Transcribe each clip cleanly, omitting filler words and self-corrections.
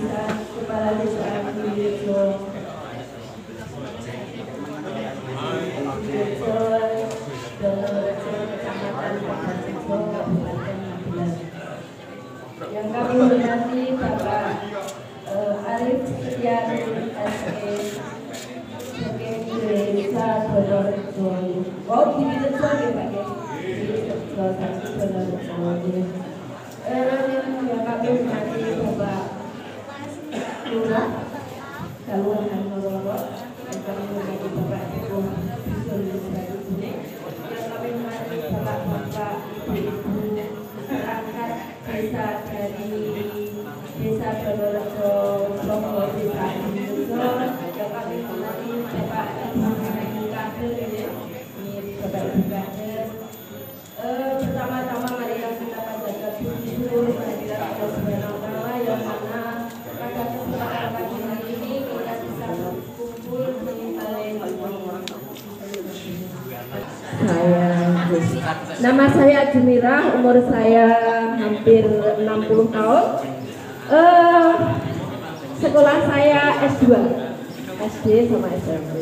desa, kepala desa Wiyoso, Kecamatan Pakaseso, Kabupaten Magelang. Yang kami hormati Bapak Arif Setiadi SE sebagai Desa Donorejo. Oh, di Rejo ya Pak ya. Di Donorejo. Yang kami hormati Bapak Lurah Kalurahan Nororo. Yang kami hormati Bapak Ibu Bisul Seratus. Yang kami hormati Bapak Ibu perangkat desa dari Desa Donorejo, Lombok Desa Wiyoso. Yang kami hormati Bapak Ibu Kader ini Bapak Ibu Kader. Pertama-tama mari kita panjatkan puji syukur kehadirat Allah Subhanahu wa Ta'ala yang mana pada kesempatan pagi hari ini kita bisa berkumpul di balai. Nama saya Jumirah, umur saya hampir 60 tahun. Sekolah saya S2, SD sama SMP.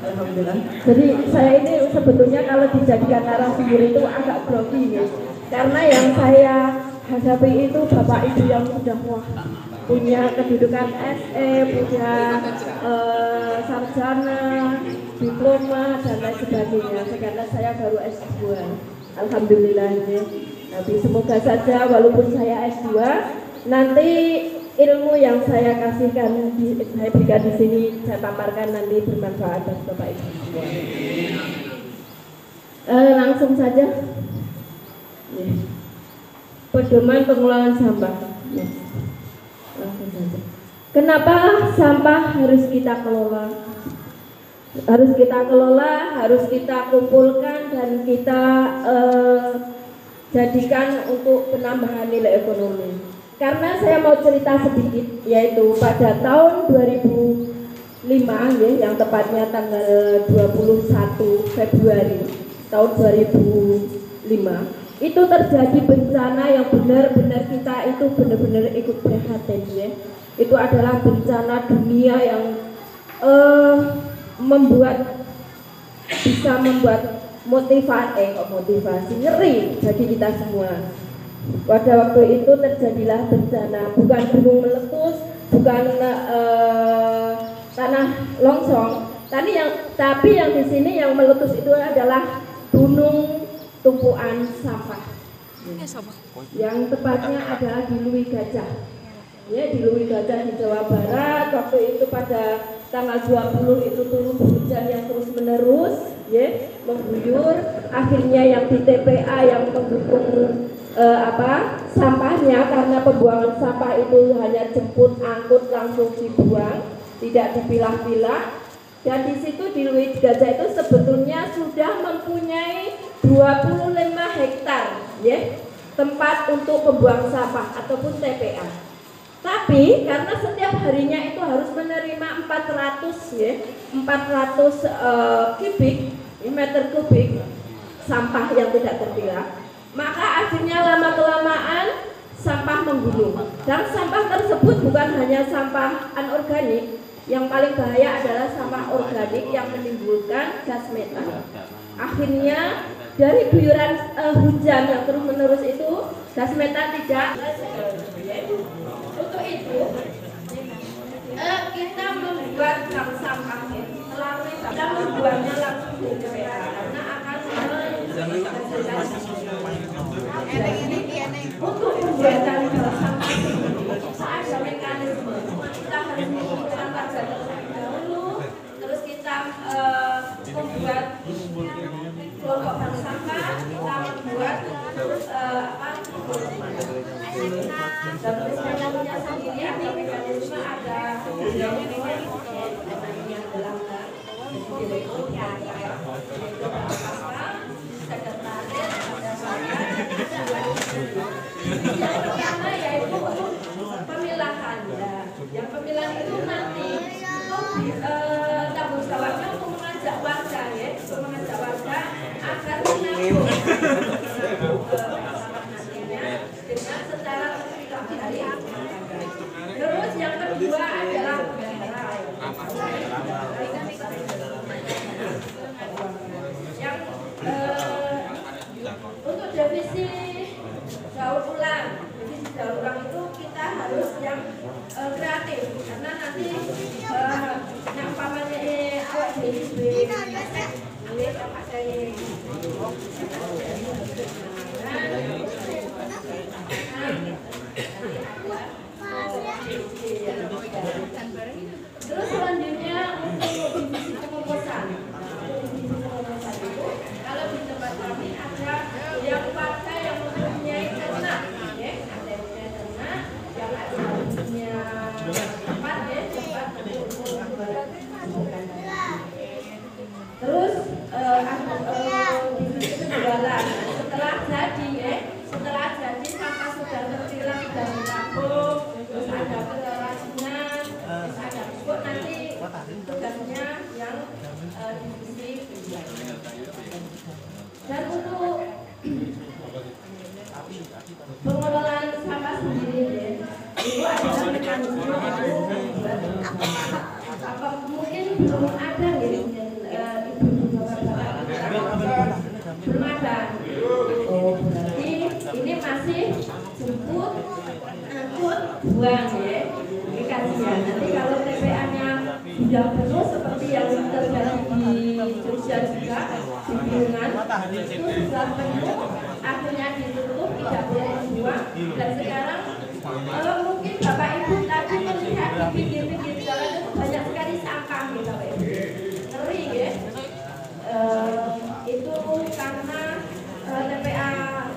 Alhamdulillah. Jadi saya ini sebetulnya kalau dijadikan narasumber itu agak grogi ya. Karena yang saya hadapi itu bapak ibu yang sudah punya kedudukan SE, punya sarjana, diploma dan lain sebagainya. Sedangkan saya baru S2. Alhamdulillah ya. Tapi semoga saja walaupun saya S2 nanti ilmu yang saya kasihkan, saya berikan di sini, saya paparkan nanti bermanfaat bagi Bapak Ibu semua. Langsung saja. Pedoman pengelolaan sampah. Langsung saja. Kenapa sampah harus kita kelola? Harus kita kelola, harus kita kumpulkan dan kita jadikan untuk penambahan nilai ekonomi. Karena saya mau cerita sedikit, yaitu pada tahun 2005 ya, yang tepatnya tanggal 21 Februari tahun 2005 itu terjadi bencana yang benar-benar kita itu benar-benar ikut prihatin ya. Itu adalah bencana dunia yang bisa membuat motivasi ngeri bagi kita semua. Pada waktu itu terjadilah bencana, bukan gunung meletus, bukan tanah longsong, tapi yang di sini yang meletus itu adalah gunung tumpuan sampah. Yang tepatnya adalah di Lui Gajah. Ya, di Lui Gajah di Jawa Barat. Waktu itu pada tanggal 20 itu turun hujan yang terus menerus, ya, mengguyur. Akhirnya yang di TPA yang mendukung sampahnya, karena pembuangan sampah itu hanya jemput angkut langsung dibuang, tidak dipilah-pilah. Dan di situ di Lui Gajah itu sebetulnya sudah mempunyai 25 hektar ya, tempat untuk pembuang sampah ataupun TPA. Tapi karena setiap harinya itu harus menerima 400 meter kubik sampah yang tidak terpilah, maka akhirnya lama-kelamaan sampah menggunung. Dan sampah tersebut bukan hanya sampah anorganik, yang paling bahaya adalah sampah organik yang menimbulkan gas metan. Akhirnya dari guyuran hujan yang terus-menerus itu, gas metan tidak. Untuk itu kita membuat bank sampah melalui kita membuatnya langsung di TPA karena akan untuk pembuatan bank sampah ada mekanisme. Kita harus mengumpulkan warga terlebih dahulu, terus kita membuat kelompok bank sampah, kita membuat terus dan mekanismenya sendiri ada mekanisme, ada yang dalam sekretaris, ada saya. Yang pertama yaitu pemilahan. Yang pemilahan itu nanti tanggung jawabnya untuk mengajak warga ya, untuk mengajak warga agar menabung dengan secara tertib dari Terus selanjutnya untuk divisi pemesan. Kalau di tempat kami ada yang warga yang mempunyai ternak, ya, ada yang punya ternak, yang ada punya tempat, ya, tempat untuk terus divisi penjualan. Setelah jadi, ya, setelah jadi sampah sudah terpilah, sudah ditampung, terus ada kerajinan, terus ada pupuk, nanti tugasnya yang divisi penjualan. Dan untuk pengelolaan sampah sendiri, ya, itu adalah mekanisme apa mungkin belum ada, ya, ibu bapak-bapak belum ada. Oh, berarti ini masih jemput, angkut, buang, ya. Ini kajian. Nanti kalau TPA-nya sudah penuh seperti yang terjadi di Jogja juga, di Piungan, itu sudah penuh, akhirnya ditutup, tidak boleh dibuang. Dan sekarang mungkin Bapak Ibu tadi melihat di pinggir-pinggir jalan itu banyak sekali sampah, gitu, Bapak Ibu. Ngeri, ya. Itu karena TPA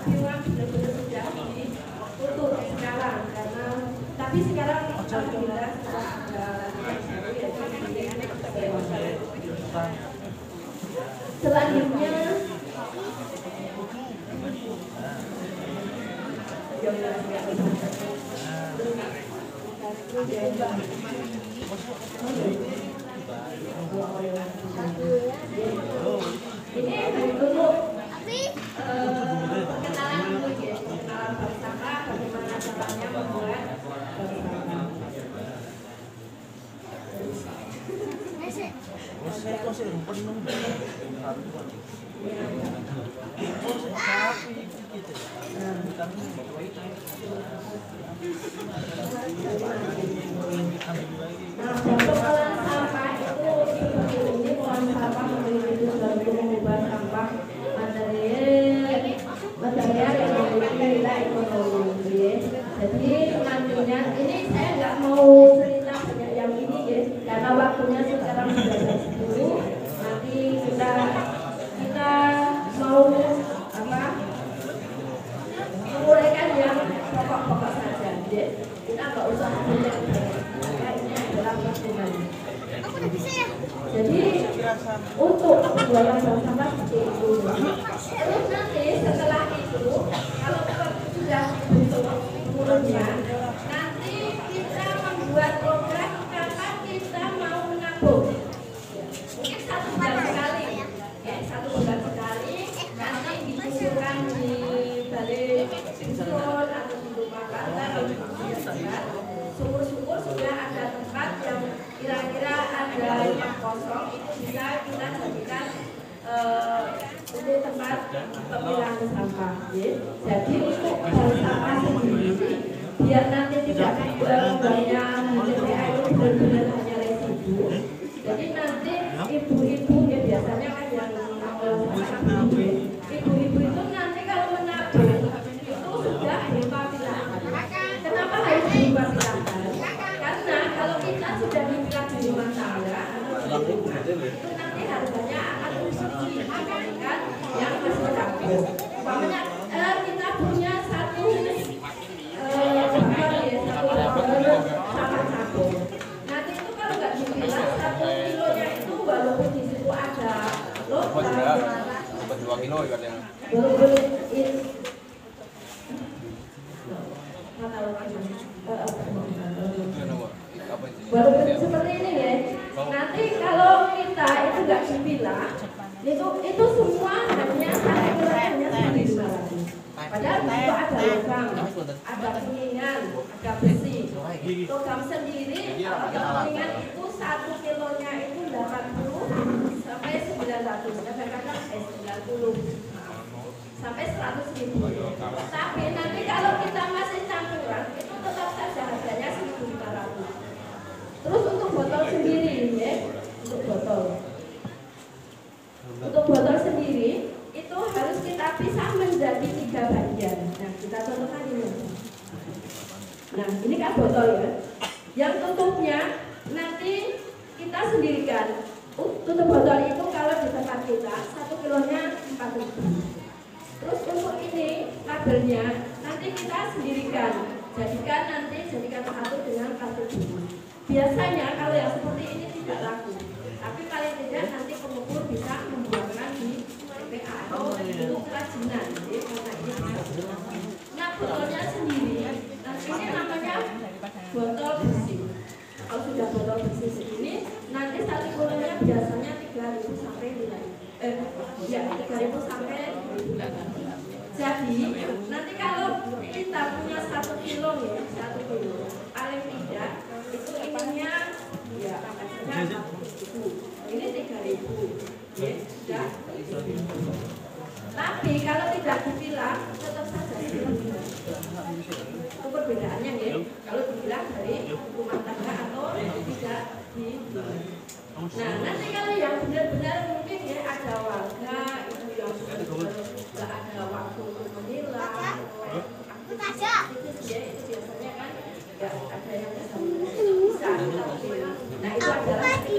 Piungan benar-benar sudah ditutup sekarang, karena tapi sekarang alhamdulillah selanjutnya ini untuk pengenalan dulu, ya, pengenalan bank sampah, bagaimana caranya membuat bank sampah. Nah, pengelolaan sampah itu seperti ini, pengelolaan sampah memiliki tujuan untuk mengubah sampah material yang memiliki nilai ekonomi, ya. Jadi selanjutnya ini saya nggak mau cerita banyak yang ini, ya, karena waktunya sekarang sudah jam 10. Nanti kita mau apa menguraikan yang pokok-pokok saja, ya. Kita nggak usah banyak, karena ini adalah pertemuan. Jadi untuk penjualan bank sampah seperti itu. Terus nanti setelah itu kalau sudah bentuk mulutnya, nanti kita membuat program kapan kita mau menabung. Mungkin 1 bulan sekali, ya, 1 bulan sekali. Nanti dikumpulkan di balai dusun atau di rumah kakak atau di rumah. Syukur-syukur sudah ada tempat yang kira-kira ada yang kosong, itu bisa kita jadikan untuk tempat pemilahan sampah, ya. Jadi untuk sampah sendiri biar nanti tidak banyak TPA itu benar-benar hanya residu. Jadi nanti ibu-ibu, ya, biasanya kan yang ibu-ibu itu nanti kalau menabung itu sudah berupa pilahan. Kenapa harus berupa pilahan? Karena kalau kita sudah dipilah di rumah tangga itu nanti harganya akan lebih tinggi dibandingkan yang masih tabung. Umpamanya kita punya satu sampah tabung. Nanti itu kalau nggak dipilah 1 kilonya itu walaupun di situ ada logam 2 kilo ya yang walaupun seperti ini, ya. Nanti kalau kita itu nggak dipilah, itu semua hanya hanya 1.500. Padahal itu ada logam, ada kuningan, ada besi. Logam sendiri, kuningan itu 1 kilonya itu 80 sampai 900, kadang-kadang 90 sampai 100.000. Tapi nanti kalau kita masih campuran, itu tetap saja harganya 1.500. Terus untuk botol sendiri, ya, untuk botol pisah menjadi 3 bagian. Nah, kita contohkan ini. Nah, ini kan botol ya. Yang tutupnya nanti kita sendirikan. Tutup botol itu kalau di tempat kita 1 kilonya 4.000. Terus untuk ini labelnya nanti kita sendirikan. Jadikan satu dengan kartu. Biasanya kalau yang seperti ini tidak laku. Tapi paling tidak nanti pengukur bisa membuatkan di TPA atau untuk kerajinan. Nah, botolnya sendiri. Nah, ini namanya botol bersih. Kalau sudah botol bersih segini, nanti 1 kilonya biasanya 3.000 sampai 3.000 sampai 2.000. Jadi nanti kalau kita punya 1 kilo ya, 1 kilo paling tidak itu ininya ya maksudnya 4.000. Ini 3.000 ya sudah. Tapi kalau tidak dipilah tetap saja itu perbedaannya ya. Kalau dipilah dari rumah tangga atau tidak dipilah. Nah, nanti kalau yang benar-benar mungkin ya ada warga itu yang sudah ada waktu untuk memilah atau aktivitas ya, itu biasanya kan ya ada yang bisa dipilah. Nah, itu adalah nanti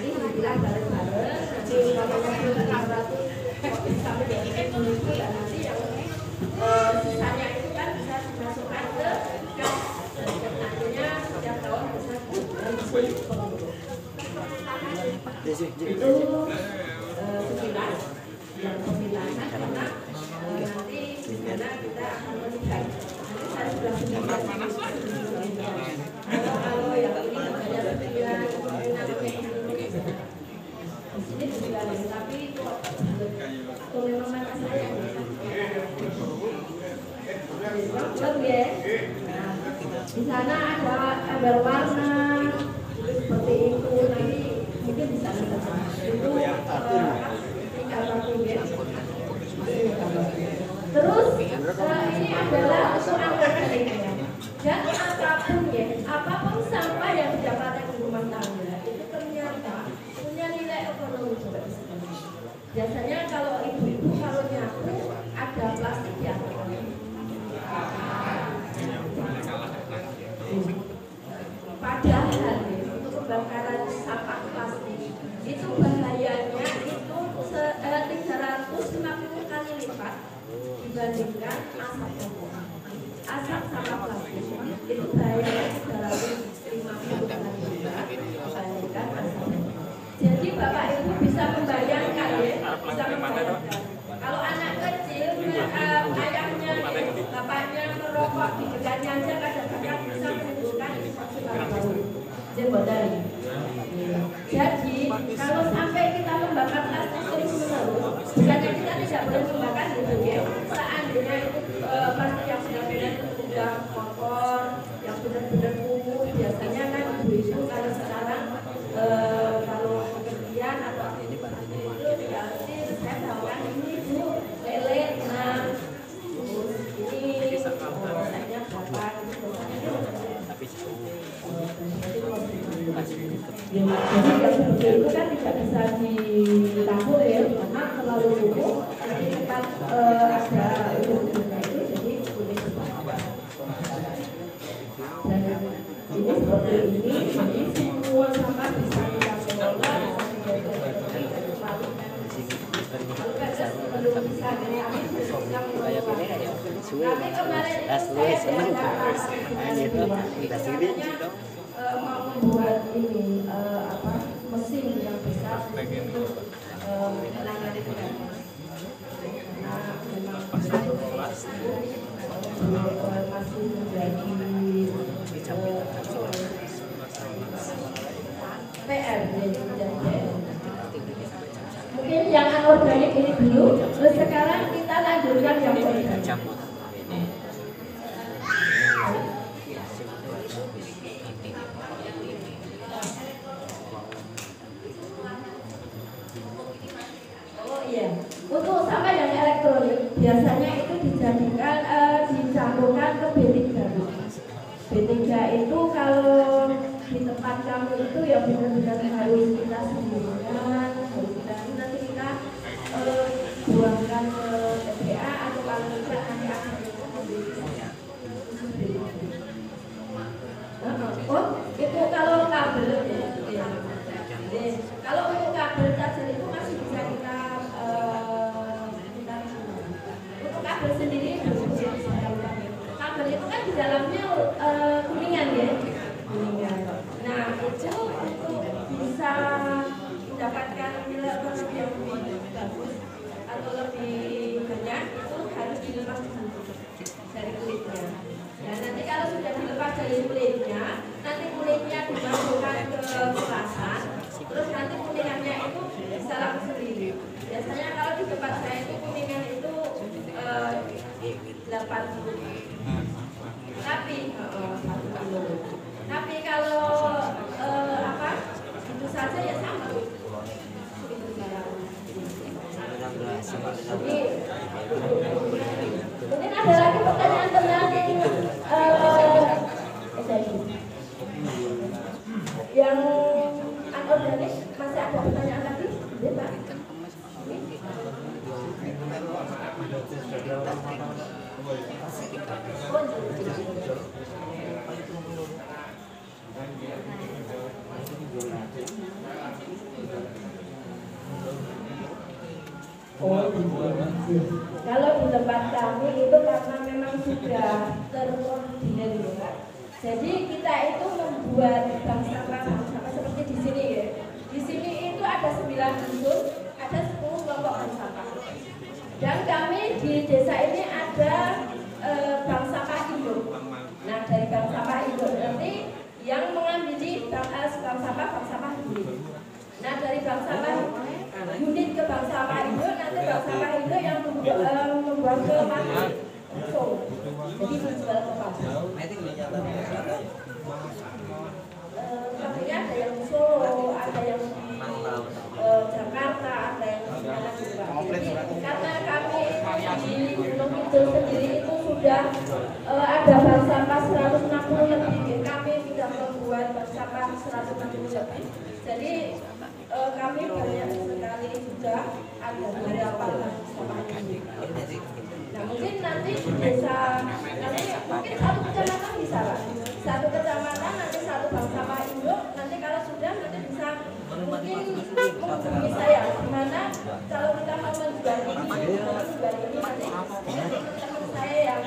dipilah bareng-bareng. Nanti kalau mobil 600 sampai dengan 10.000 dan nanti yang sisanya itu kan bisa dimasukkan ke nantinya setiap tahun bisa itu sekilas yang pemilahan karena nanti di sana kita akan melihat. Nanti saya sudah menjelaskan kalau yang ini saya sekian di sini sekian, tapi kalau memang mana saya ya. Nah, di sana ada gambar warna seperti itu, nanti mungkin bisa itu tinggal satu ya. Terus ini adalah untuk anggaran ya. Dan apapun ya, apapun sampah yang didapatkan di rumah tangga itu ternyata punya nilai ekonomi juga. Biasanya kalau ibu-ibu kalau nyapu ada plastik yang padahal untuk pembakaran sampah plastik itu bahayanya itu 350 kali lipat dibandingkan asap rokok. Asap sampah plastik itu bahayanya 350 kali lipat dibandingkan asap. Jadi Bapak Ibu bisa membayangkan ya, bisa membayangkan kalau anak kecil ayahnya, bapaknya merokok di dekatnya aja kadang-kadang bisa menimbulkan infeksi paru-paru. Jadi kalau sampai kita membakar plastik terus-menerus, bukannya kita tidak boleh membakar gitu ya. Seandainya itu plastik yang sudah benar-benar kotor, yang benar-benar kumuh, biasanya kan ibu-ibu kalau sekarang kalau kemudian atau ini berarti saya tahu kan ini bu lele, nah ini rasanya berapa jadi itu kan tidak bisa ditampung ya, karena terlalu lumpuh. Nanti tempat ada ujung-ujungnya itu jadi boleh dan ini seperti ini, jadi semua sampah bisa kita kelola, belum bisa tapi kemarin saya mau membuat ini mesin yang besar untuk menangani karena memang masih menjadi PR. Mungkin yang anorganik ini dulu, terus sekarang kita lanjutkan yang organik. Oh iya, untuk sampah yang elektronik biasanya itu dijadikan dicampurkan ke B3. B3 itu kalau di tempat kamu itu ya benar-benar harus kita sembunyikan, harus kita nanti kita plain-plainnya, nanti kulitnya dimasukkan ke kemasan, terus nanti kuningannya itu bisa langsung sendiri. Biasanya kalau di tempat saya itu kuningan itu 80. Tapi kalau itu saja ya sama. Jadi, mungkin ada lagi pertanyaan tentang yang anorganik. Masih ada pertanyaan lagi? Ya, Pak. Kalau di tempat kami itu karena memang sudah terkoordinir ya. Jadi kita itu membuat bank sampah seperti di sini ya. Di sini itu ada 9 dusun, ada 10 kelompok bank sampah. Dan kami di desa ini ada bank sampah induk. Nah dari bank sampah induk nanti yang mengambil bank sampah induk. Nah dari bank sampah unit ke bank sampah induk, nanti bank sampah induk yang membuang ke pabrik. Jadi menjual ke pasar. Pabriknya ada yang di Solo, ada yang di Jakarta, ada yang di mana juga. Karena kami di Gunung Kidul sendiri itu sudah ada bank sampah 160 lebih. Kami sudah membuat bank sampah 160 lebih. Jadi kami banyak sekali sudah ada beberapa bank sampah ini. Nah mungkin nanti di desa, nanti mungkin satu kecamatan bisa Pak. Satu kecamatan nanti satu bank sampah induk. Nanti kalau sudah nanti bisa mungkin menghubungi saya. Dimana kalau kita mau menjual ini nanti teman saya yang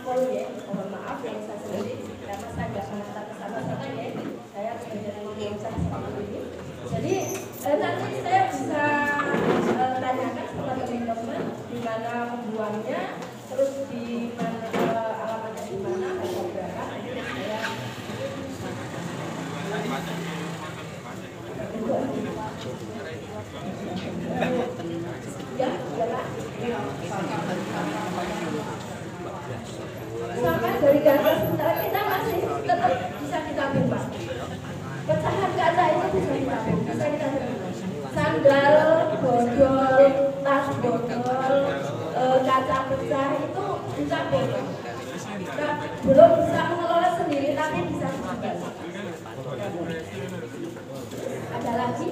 call ya. Mohon maaf yang saya sendiri karena saya nggak mengantar ke sana ya. Saya sebagai pengusaha seperti ini. Jadi nanti saya bisa tanyakan sama teman-teman di mana membuangnya, terus di mana alamatnya di mana, harga berapa. Ya, Pak. Sampai dari kaca sementara kita masih tetap bisa ditabung Pak. Pecahan kaca itu bisa ditabung, sandal, botol, tas botol, kaca pecah itu ditabung. Nah, belum bisa mengelola sendiri tapi bisa ditabung. Ada lagi?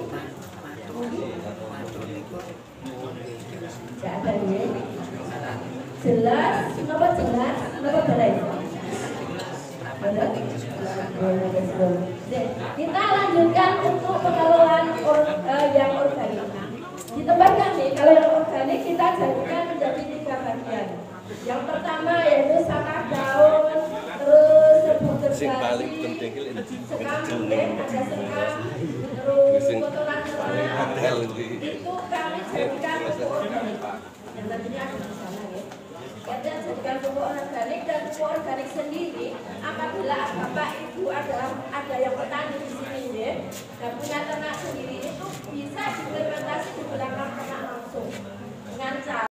Tidak ada ya. Jelas, kenapa jelas? Kenapa beres? Kita lanjutkan untuk pengelolaan yang organik. Di tempat kami, kalau yang organik kita jadikan menjadi 3 bagian. Yang pertama yaitu sampah daun, terus serbuk gergaji, sekam, ada sekam, terus kotoran ternak. Itu kami jadikan untuk organik. Dan tentunya ada di sana ya. Kita jadikan pupuk organik dan pupuk organik sendiri apabila Bapak Ibu ada yang petani di sini ya, dan punya